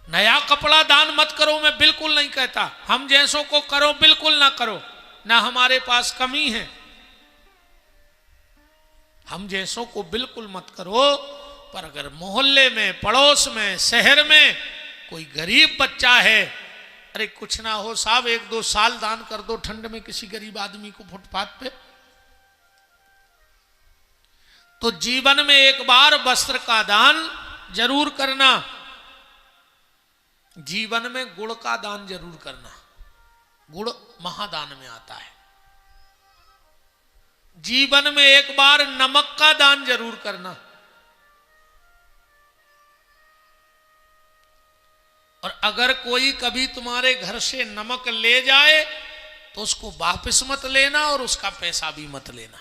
नया कपड़ा दान मत करो, मैं बिल्कुल नहीं कहता, हम जैसों को करो, बिल्कुल ना करो, ना हमारे पास कमी है, हम जैसों को बिल्कुल मत करो। पर अगर मोहल्ले में, पड़ोस में, शहर में कोई गरीब बच्चा है, अरे कुछ ना हो साहब, 1-2 साल दान कर दो ठंड में किसी गरीब आदमी को फुटपाथ पे। तो जीवन में एक बार वस्त्र का दान जरूर करना, जीवन में गुड़ का दान जरूर करना, गुड़ महादान में आता है। जीवन में एक बार नमक का दान जरूर करना, और अगर कोई कभी तुम्हारे घर से नमक ले जाए तो उसको वापस मत लेना और उसका पैसा भी मत लेना,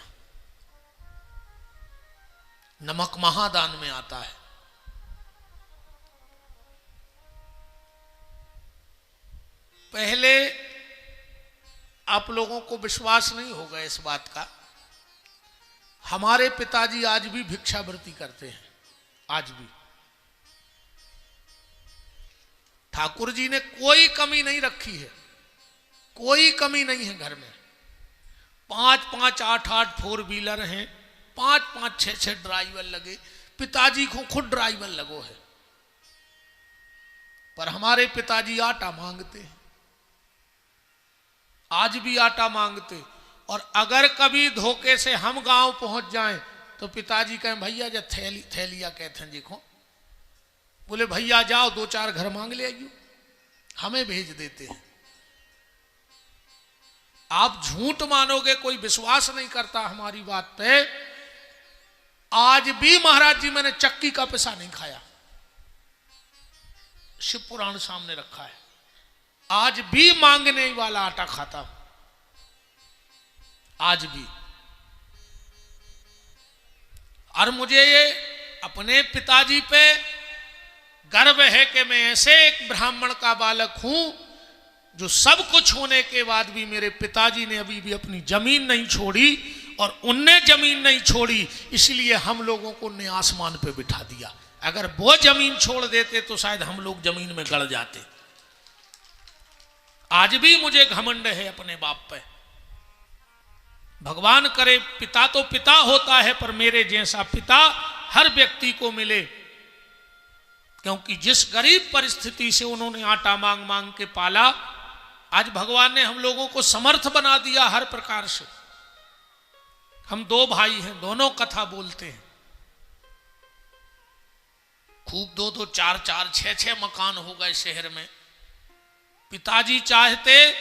नमक महादान में आता है। पहले आप लोगों को विश्वास नहीं होगा इस बात का, हमारे पिताजी आज भी भिक्षावृत्ति करते हैं, आज भी। ठाकुर जी ने कोई कमी नहीं रखी है, कोई कमी नहीं है घर में। 5-5, 8-8 4 व्हीलर हैं, 5-5, 6-6 ड्राइवर लगे, पिताजी को खुद ड्राइवर लगो है। पर हमारे पिताजी आटा मांगते हैं, आज भी आटा मांगते, और अगर कभी धोखे से हम गांव पहुंच जाएं तो पिताजी कहें भैया जा थैलिया कहते हैं देखो, बोले भैया जाओ 2-4 घर मांग ले आइयो, हमें भेज देते हैं। आप झूठ मानोगे, कोई विश्वास नहीं करता हमारी बात पे। आज भी महाराज जी मैंने चक्की का पैसा नहीं खाया, शिव पुराण सामने रखा है, आज भी मांगने वाला आटा खाता हूं, आज भी। और मुझे ये अपने पिताजी पे गर्व है कि मैं ऐसे एक ब्राह्मण का बालक हूं जो सब कुछ होने के बाद भी मेरे पिताजी ने अभी भी अपनी जमीन नहीं छोड़ी, और उनने जमीन नहीं छोड़ी, इसलिए हम लोगों को ने आसमान पे बिठा दिया। अगर वो जमीन छोड़ देते तो शायद हम लोग जमीन में गड़ जाते। आज भी मुझे घमंड है अपने बाप पे। भगवान करे पिता तो पिता होता है, पर मेरे जैसा पिता हर व्यक्ति को मिले, क्योंकि जिस गरीब परिस्थिति से उन्होंने आटा मांग मांग के पाला, आज भगवान ने हम लोगों को समर्थ बना दिया हर प्रकार से। हम 2 भाई हैं, दोनों कथा बोलते हैं, खूब 2-2, 4-4, 6-6 मकान हो गए शहर में। पिताजी चाहते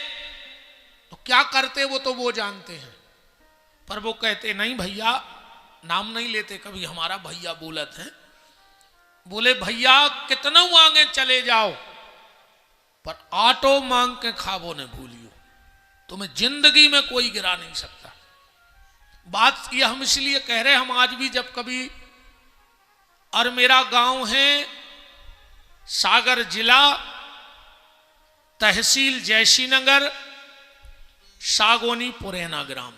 तो क्या करते वो तो वो जानते हैं, पर वो कहते नहीं भैया, नाम नहीं लेते कभी, हमारा भैया बोलत है, बोले भैया कितना मांगे चले जाओ, पर आटो मांग के खाबो ने भूलियो, तुम्हें जिंदगी में कोई गिरा नहीं सकता। बात ये हम इसलिए कह रहे हैं, हम आज भी जब कभी, और मेरा गांव है सागर जिला, तहसील जयसीनगर, सागोनी पुरैना ग्राम,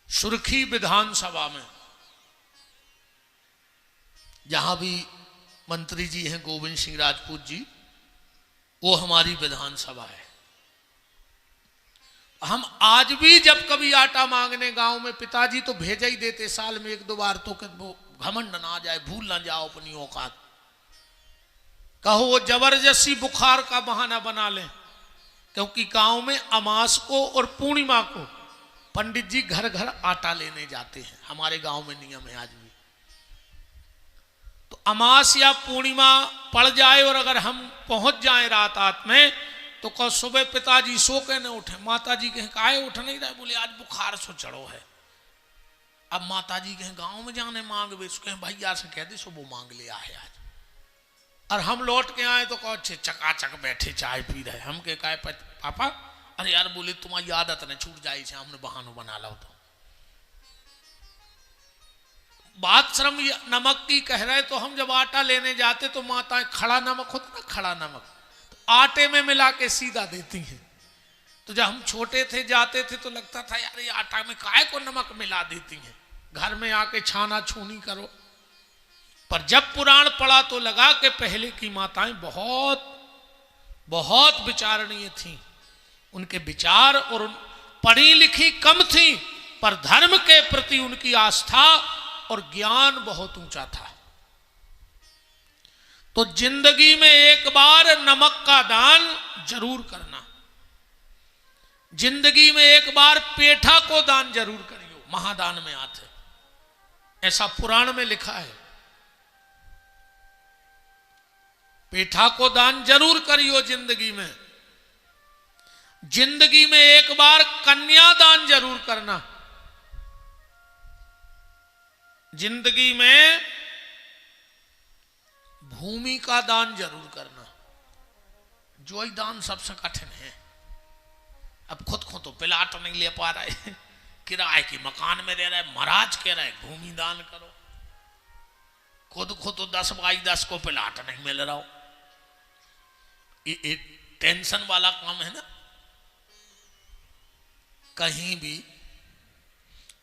सुर्खी विधानसभा में, जहां भी मंत्री जी हैं गोविंद सिंह राजपूत जी, वो हमारी विधानसभा है। हम आज भी जब कभी आटा मांगने गांव में, पिताजी तो भेजा ही देते साल में 1-2 बार, तो वो घमंड ना आ जाए, भूल ना जाओ अपनी औकात, कहो वो जबरदस्ती बुखार का बहाना बना लें, क्योंकि गांव में अमास को और पूर्णिमा को पंडित जी घर घर आटा लेने जाते हैं, हमारे गांव में नियम है आज भी। तो अमास या पूर्णिमा पड़ जाए और अगर हम पहुंच जाए रात में, तो कल सुबह पिताजी सो के न उठे, माता जी कहें काहे उठ नहीं रहे, बोले आज बुखार सो चढ़ो है। अब माता जी कहें गांव में जाने मांग वे, कहें भैया से कह दे सो वो मांग ले आए आज। और हम लौट के आए तो कहो अच्छे चकाचक बैठे चाय पी रहे, हम के कहे पापा, अरे यार बोले तुम्हारी आदत न छूट जाए, हमने बहानो बना लो। तो बात श्रम नमक की कह रहे, तो हम जब आटा लेने जाते तो माताएं खड़ा नमक होता ना, खड़ा नमक, तो आटे में मिला के सीधा देती हैं। तो जब हम छोटे थे जाते थे तो लगता था यार ये आटा में काहे को नमक मिला देती हैं, घर में आके छाना छूनी करो। पर जब पुराण पढ़ा तो लगा कि पहले की माताएं बहुत बहुत विचारणीय थीं। उनके विचार और पढ़ी लिखी कम थीं, पर धर्म के प्रति उनकी आस्था और ज्ञान बहुत ऊंचा था। तो जिंदगी में एक बार नमक का दान जरूर करना, जिंदगी में एक बार पेठा को दान जरूर करियो, महादान में आते, ऐसा पुराण में लिखा है। पेठा को दान जरूर करियो जिंदगी में। जिंदगी में एक बार कन्या दान जरूर करना, जिंदगी में भूमि का दान जरूर करना। जो ही दान सबसे कठिन है। अब खुद को तो प्लाट नहीं ले पा रहे, किराए की मकान में रह रहे, महाराज कह रहे भूमि दान करो, खुद को तो 10x10 को प्लाट नहीं मिल रहा हो। ये एक टेंशन वाला काम है ना। कहीं भी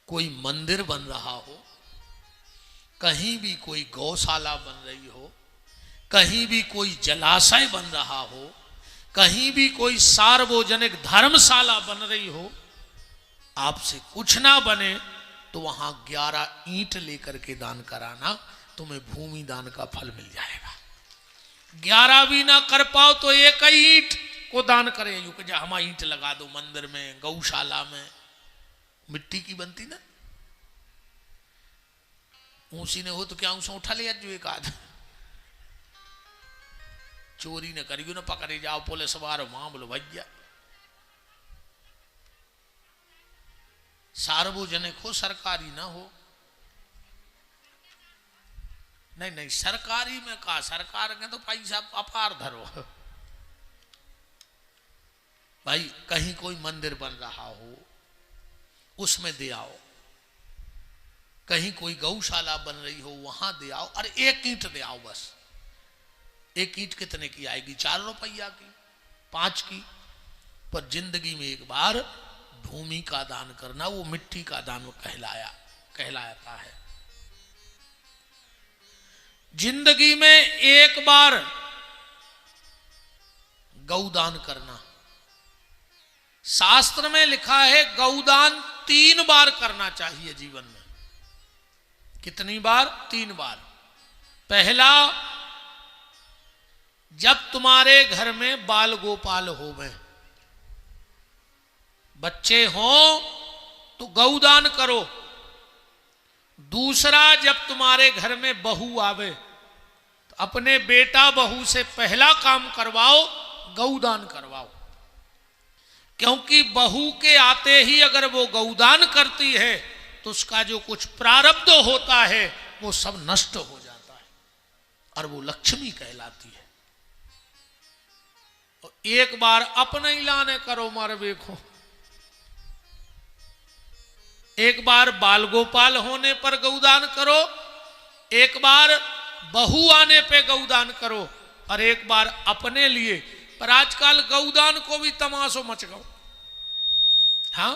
कोई मंदिर बन रहा हो, कहीं भी कोई गौशाला बन रही हो, कहीं भी कोई जलाशय बन रहा हो, कहीं भी कोई सार्वजनिक धर्मशाला बन रही हो, आपसे कुछ ना बने तो वहां 11 ईंट लेकर के दान कराना, तुम्हें भूमि दान का फल मिल जाएगा। 11 भी ना कर पाओ तो एक ही ईंट को दान करें। यूं कि हम ईंट लगा दो मंदिर में, गौशाला में, मिट्टी की बनती ना, ऊंसी ने हो तो क्या ऊंसा उठा लिया जो एक आध, चोरी न करियो ना पकड़े जाओ पुलिस वाले, वहां बोलो भैया। सार्वजनिक हो, सरकारी ना हो। नहीं नहीं, सरकारी में कहा, सरकार के तो पैसा अपार धरो भाई। कहीं कोई मंदिर बन रहा हो उसमें दे आओ, कहीं कोई गौशाला बन रही हो वहां दे आओ। अरे एक ईंट दे आओ बस। एक ईंट कितने की आएगी? 4 रुपया की, 5 की। पर जिंदगी में एक बार भूमि का दान करना, वो मिट्टी का दान कहलाता है। जिंदगी में एक बार गौदान करना। शास्त्र में लिखा है गौदान 3 बार करना चाहिए जीवन में। कितनी बार? 3 बार। पहला, जब तुम्हारे घर में बाल गोपाल होवे, बच्चे हों तो गौदान करो। दूसरा, जब तुम्हारे घर में बहू आवे तो अपने बेटा बहू से पहला काम करवाओ, गौदान करवाओ। क्योंकि बहू के आते ही अगर वो गौदान करती है तो उसका जो कुछ प्रारब्ध होता है वो सब नष्ट हो जाता है और वो लक्ष्मी कहलाती है। तो एक बार अपने ही लाने करो मार देखो। एक बार बाल गोपाल होने पर गौदान करो, एक बार बहू आने पे गौदान करो, और एक बार अपने लिए। पर आजकल गौदान को भी तमाशो मच गओ। हाँ,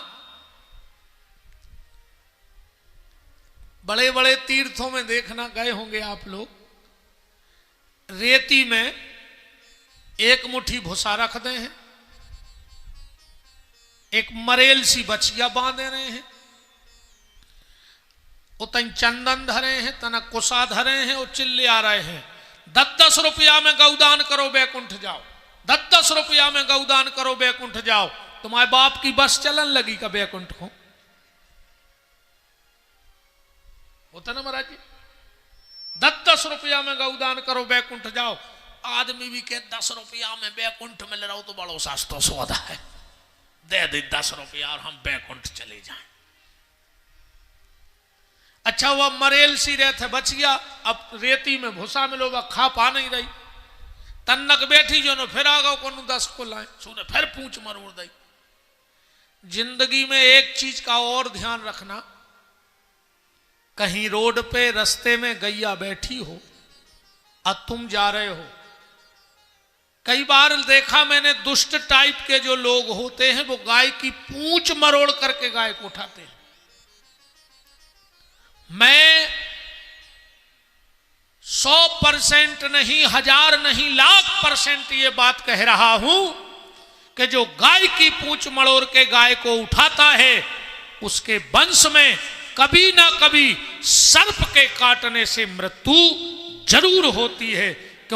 बड़े बड़े तीर्थों में देखना गए होंगे आप लोग, रेती में एक मुट्ठी भूसा रख दे हैं, एक मरेल सी बछिया बांधे रहे हैं, उतन चंदन धरे हैं, तना कुसा धरे हैं और चिल्ले आ रहे हैं 10-10 रुपया में गौदान करो बैकुंठ जाओ, 10-10 रुपया में गौदान करो बैकुंठ जाओ। तुम्हारे बाप की बस चलन लगी का बैकुंठ को? होता ना महाराज जी? 10-10 रुपया में गौदान करो बैकुंठ जाओ। आदमी भी के 10 रुपया में बैकुंठ मिल रहा हो तो बड़ो सस्ता सौदा है, दे दे 10 रुपया और हम बैकुंठ चले जाएं। अच्छा, वह मरेल सी रहते बचिया, अब रेती में भूसा मिलो, वह खा पा नहीं रही, तन्नक बैठी जो न फिर आ गो को 10 को लाए, सुने फिर पूछ मरोड़ दई। जिंदगी में एक चीज का और ध्यान रखना, कहीं रोड पे रास्ते में गैया बैठी हो और तुम जा रहे हो। कई बार देखा मैंने, दुष्ट टाइप के जो लोग होते हैं वो गाय की पूंछ मरोड़ करके गाय को उठाते हैं। मैं 100% नहीं, 1000 नहीं, 1,00,000% ये बात कह रहा हूं कि जो गाय की पूंछ मड़ोड़ के गाय को उठाता है उसके वंश में कभी ना कभी सर्प के काटने से मृत्यु जरूर होती है।